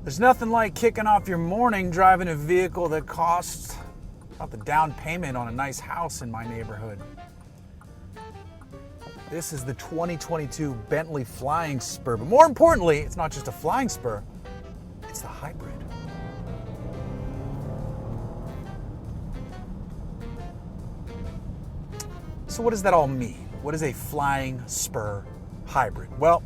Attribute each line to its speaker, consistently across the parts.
Speaker 1: There's nothing like kicking off your morning driving a vehicle that costs about the down payment on a nice house in my neighborhood. This is the 2022 Bentley Flying Spur, but more importantly, it's not just a Flying Spur, it's the hybrid. So what does that all mean? What is a Flying Spur Hybrid? Well,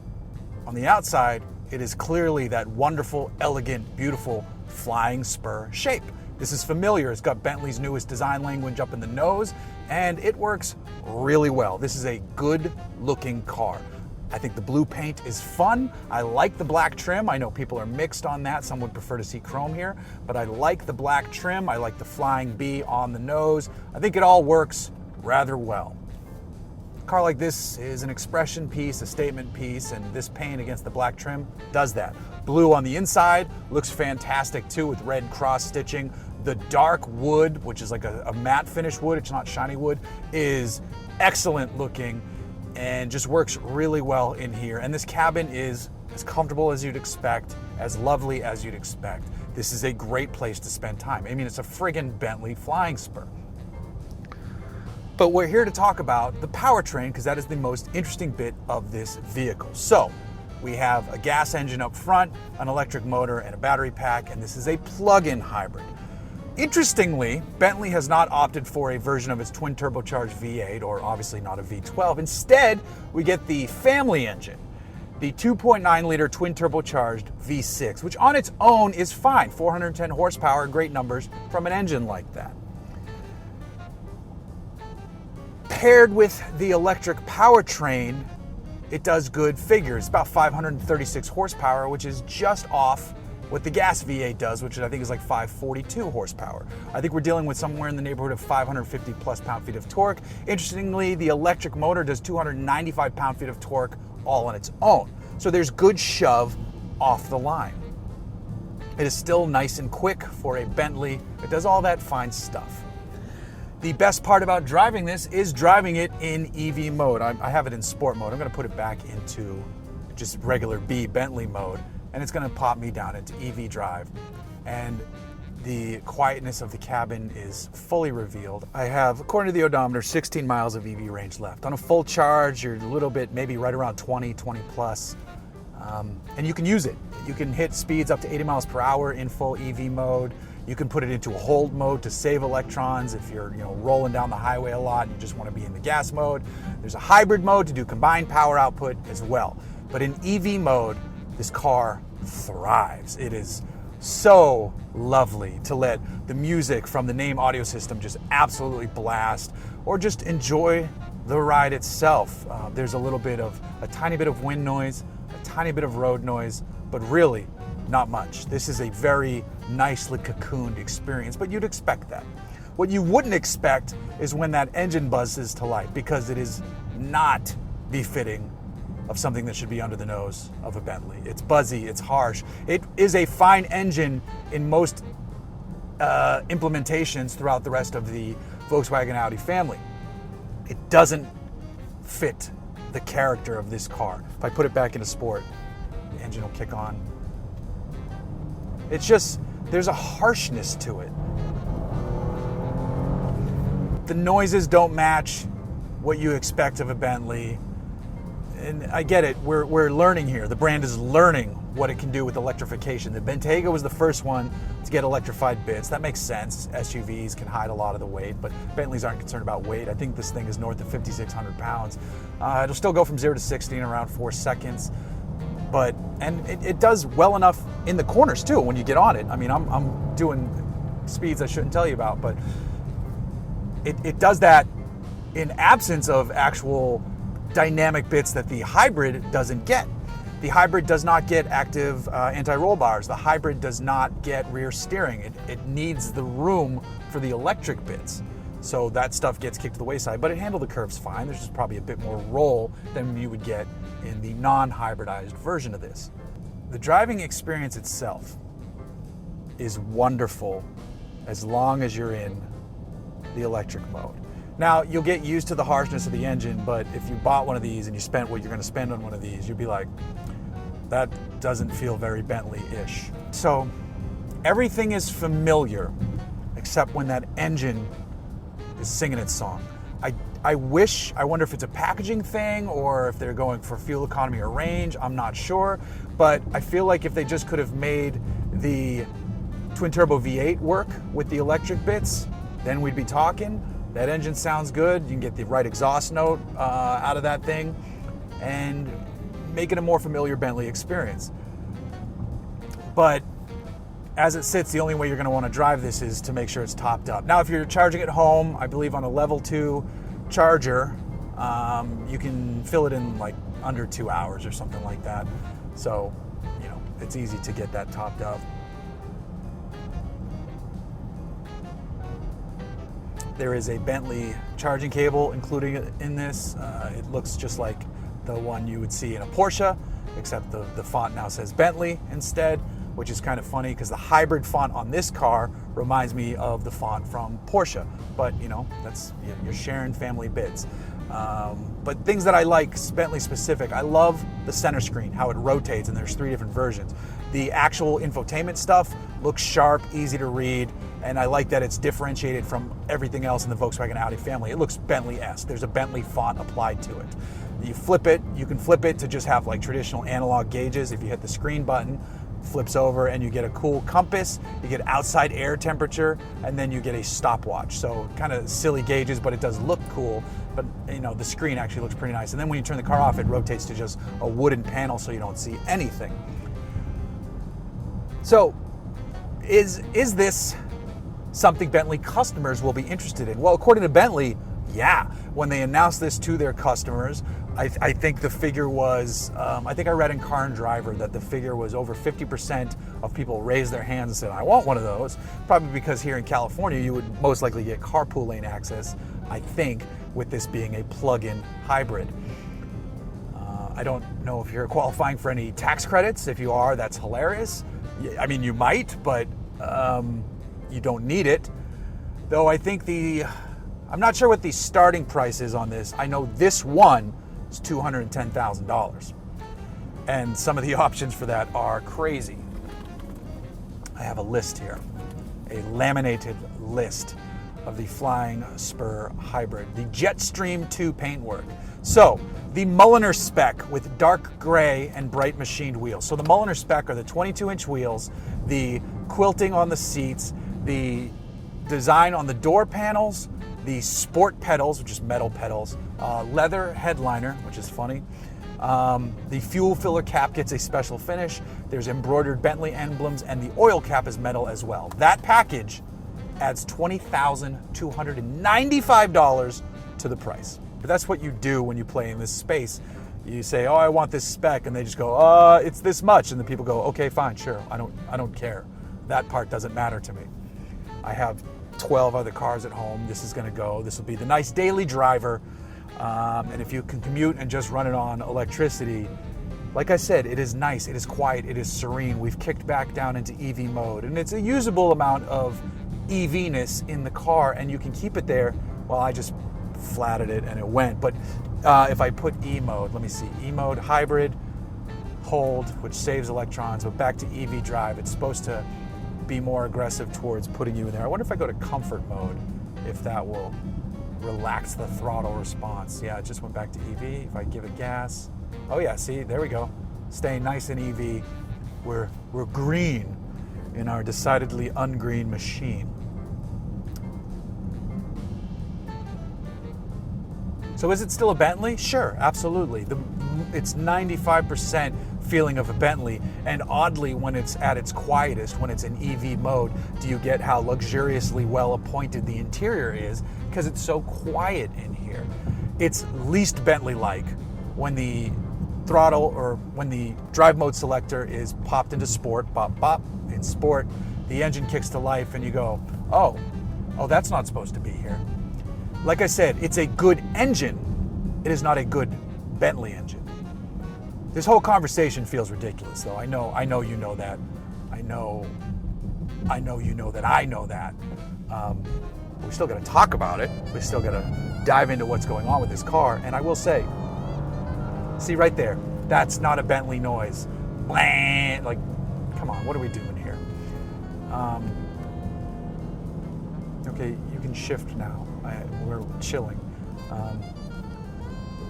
Speaker 1: on the outside, it is clearly that wonderful, elegant, beautiful Flying Spur shape. This is familiar. It's got Bentley's newest design language up in the nose, and it works really well. This is a good-looking car. I think the blue paint is fun. I like the black trim. I know people are mixed on that. Some would prefer to see chrome here, but I like the black trim. I like the flying bee on the nose. I think it all works rather well. A car like this is an expression piece, a statement piece, and this paint against the black trim does that. Blue on the inside looks fantastic too with red cross stitching. The dark wood, which is like a matte finish wood, it's not shiny wood, is excellent looking and just works really well in here. And this cabin is as comfortable as you'd expect, as lovely as you'd expect. This is a great place to spend time. I mean, it's a friggin' Bentley Flying Spur. But we're here to talk about the powertrain because that is the most interesting bit of this vehicle. So we have a gas engine up front, an electric motor, and a battery pack, and this is a plug-in hybrid. Interestingly, Bentley has not opted for a version of its twin turbocharged V8, or obviously not a V12. Instead, we get the family engine, the 2.9 liter twin turbocharged V6, which on its own is fine. 410 horsepower, great numbers from an engine like that. Paired with the electric powertrain, it does good figures. About 536 horsepower, which is just off what the gas V8 does, which I think is like 542 horsepower. I think we're dealing with somewhere in the neighborhood of 550 plus pound-feet of torque. Interestingly, the electric motor does 295 pound-feet of torque all on its own. So there's good shove off the line. It is still nice and quick for a Bentley. It does all that fine stuff. The best part about driving this is driving it in EV mode. I have it in sport mode. I'm going to put it back into just regular B Bentley mode, and it's going to pop me down into EV drive. And the quietness of the cabin is fully revealed. I have, according to the odometer, 16 miles of EV range left. On a full charge, you're a little bit, maybe right around 20 plus. And you can use it. You can hit speeds up to 80 miles per hour in full EV mode. You can put it into a hold mode to save electrons if you're rolling down the highway a lot and you just want to be in the gas mode. There's a hybrid mode to do combined power output as well. But in EV mode, this car thrives. It is so lovely to let the music from the name audio system just absolutely blast, or just enjoy the ride itself. There's a tiny bit of wind noise, a tiny bit of road noise, but really not much. This is a very nicely cocooned experience, but you'd expect that. What you wouldn't expect is when that engine buzzes to life, because it is not befitting of something that should be under the nose of a Bentley. It's buzzy, it's harsh. It is a fine engine in most implementations throughout the rest of the Volkswagen Audi family. It doesn't fit the character of this car. If I put it back into sport, the engine will kick on. It's just, there's a harshness to it. The noises don't match what you expect of a Bentley. And I get it, we're learning here. The brand is learning what it can do with electrification. The Bentayga was the first one to get electrified bits. That makes sense. SUVs can hide a lot of the weight, but Bentleys aren't concerned about weight. I think this thing is north of 5,600 pounds. It'll still go from 0 to 60 in around 4 seconds. And it does well enough in the corners too when you get on it. I mean, I'm doing speeds I shouldn't tell you about, but it does that in absence of actual dynamic bits that the hybrid doesn't get. The hybrid does not get active anti-roll bars. The hybrid does not get rear steering. It needs the room for the electric bits. So that stuff gets kicked to the wayside, but it handled the curves fine. There's just probably a bit more roll than you would get in the non-hybridized version of this. The driving experience itself is wonderful as long as you're in the electric mode. Now, you'll get used to the harshness of the engine, but if you bought one of these and you spent what you're going to spend on one of these, you'd be like, That doesn't feel very Bentley-ish. So everything is familiar except when that engine is singing its song. I wonder if it's a packaging thing or if they're going for fuel economy or range. I'm not sure, but I feel like if they just could have made the twin turbo V8 work with the electric bits, then we'd be talking. That engine sounds good. You can get the right exhaust note out of that thing and make it a more familiar Bentley experience. But as it sits, the only way you're going to want to drive this is to make sure it's topped up. Now, if you're charging at home, I believe on a level 2 charger, you can fill it in like under 2 hours or something like that. So, you know, it's easy to get that topped up. There is a Bentley charging cable included in this. It looks just like the one you would see in a Porsche, except the font now says Bentley instead, which is kind of funny because the hybrid font on this car reminds me of the font from Porsche. But you know, you're sharing family bits. But things that I like, Bentley specific, I love the center screen, how it rotates, and there's 3 different versions. The actual infotainment stuff looks sharp, easy to read, and I like that it's differentiated from everything else in the Volkswagen Audi family. It looks Bentley-esque. There's a Bentley font applied to it. You can flip it to just have like traditional analog gauges. If you hit the screen button, flips over and you get a cool compass, you get outside air temperature, and then you get a stopwatch. So kind of silly gauges, but it does look cool. But you know, the screen actually looks pretty nice. And then when you turn the car off, it rotates to just a wooden panel so you don't see anything. So is this something Bentley customers will be interested in? Well, according to Bentley, yeah. When they announced this to their customers, I think the figure was, I think I read in Car and Driver that the figure was over 50% of people raised their hands and said, I want one of those. Probably because here in California, you would most likely get carpool lane access, I think, with this being a plug-in hybrid. I don't know if you're qualifying for any tax credits. If you are, that's hilarious. I mean, you might, but you don't need it. Though I think I'm not sure what the starting price is on this. I know this one is $210,000. And some of the options for that are crazy. I have a list here, a laminated list of the Flying Spur Hybrid, the Jetstream 2 paintwork. So, the Mulliner spec with dark gray and bright machined wheels. So the Mulliner spec are the 22-inch wheels, the quilting on the seats, the design on the door panels, the sport pedals, which is metal pedals, leather headliner, which is funny. The fuel filler cap gets a special finish. There's embroidered Bentley emblems, and the oil cap is metal as well. That package adds $20,295 to the price. But that's what you do when you play in this space. You say, oh, I want this spec, and they just go, it's this much. And the people go, okay, fine, sure, I don't care. That part doesn't matter to me. I have 12 other cars at home. This is going to go. This will be the nice daily driver. And if you can commute and just run it on electricity, like I said, it is nice, it is quiet, it is serene. We've kicked back down into EV mode, and it's a usable amount of EV-ness in the car, and you can keep it there. Well, I just flatted it and it went. But if I put E mode, let me see, E mode, hybrid, hold, which saves electrons, but back to EV drive, it's supposed to be more aggressive towards putting you in there. I wonder if I go to comfort mode, if that will relax the throttle response. Yeah, it just went back to EV. If I give it gas, oh yeah, see, there we go. Staying nice in EV. We're green in our decidedly ungreen machine. So is it still a Bentley? Sure, absolutely. It's 95% feeling of a Bentley, and oddly, when it's at its quietest, when it's in EV mode, do you get how luxuriously well appointed the interior is, because it's so quiet in here. It's least Bentley-like when the throttle or when the drive mode selector is popped into sport, bop, bop, in sport, the engine kicks to life and you go, oh, that's not supposed to be here. Like I said, it's a good engine. It is not a good Bentley engine. This whole conversation feels ridiculous, though. I know you know that. I know you know that I know that. We still got to talk about it. We still got to dive into what's going on with this car. And I will say, see right there, that's not a Bentley noise. bland. Like, come on, what are we doing here? Okay, you can shift now. We're chilling.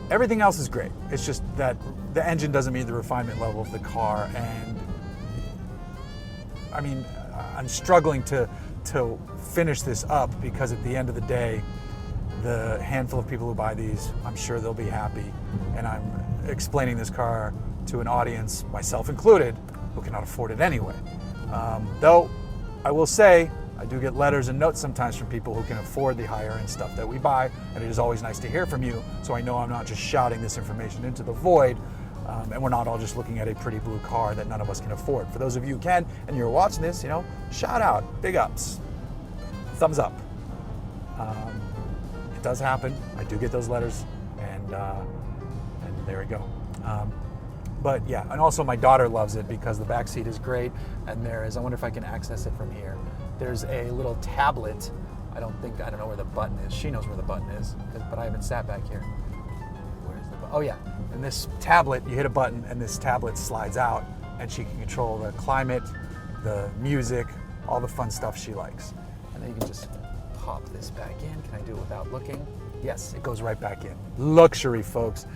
Speaker 1: Everything else is great. It's just that the engine doesn't meet the refinement level of the car, and I mean, I'm struggling to finish this up because at the end of the day, the handful of people who buy these, I'm sure they'll be happy, and I'm explaining this car to an audience, myself included, who cannot afford it anyway. Though I will say, I do get letters and notes sometimes from people who can afford the higher end stuff that we buy, and it is always nice to hear from you, so I know I'm not just shouting this information into the void, and we're not all just looking at a pretty blue car that none of us can afford. For those of you who can, and you're watching this, you know, shout out, big ups, thumbs up. It does happen. I do get those letters, and there we go. But yeah, and also my daughter loves it because the back seat is great, and there is, I wonder if I can access it from here. There's a little tablet. I don't know where the button is. She knows where the button is, but I haven't sat back here. Where's the button? Oh yeah, and this tablet, you hit a button and this tablet slides out, and she can control the climate, the music, all the fun stuff she likes. And then you can just pop this back in. Can I do it without looking? Yes, it goes right back in. Luxury, folks.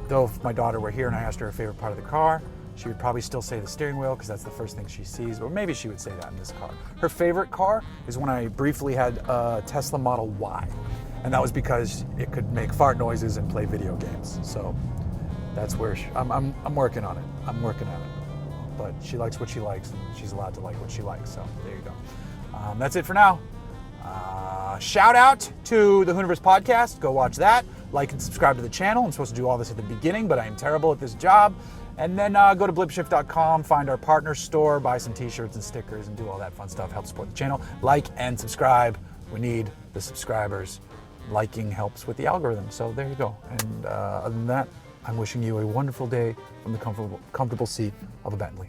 Speaker 1: Though if my daughter were here and I asked her favorite part of the car, she would probably still say the steering wheel because that's the first thing she sees, or maybe she would say that in this car. Her favorite car is when I briefly had a Tesla Model Y, and that was because it could make fart noises and play video games. So that's where I'm working on it. I'm working on it. But she likes what she likes, and she's allowed to like what she likes, so there you go. That's it for now. Shout out to the Hooniverse podcast. Go watch that. Like and subscribe to the channel. I'm supposed to do all this at the beginning, but I am terrible at this job. And then go to blipshift.com, find our partner store, buy some t-shirts and stickers, and do all that fun stuff. Help support the channel. Like and subscribe. We need the subscribers. Liking helps with the algorithm. So there you go. And other than that, I'm wishing you a wonderful day from the comfortable seat of a Bentley.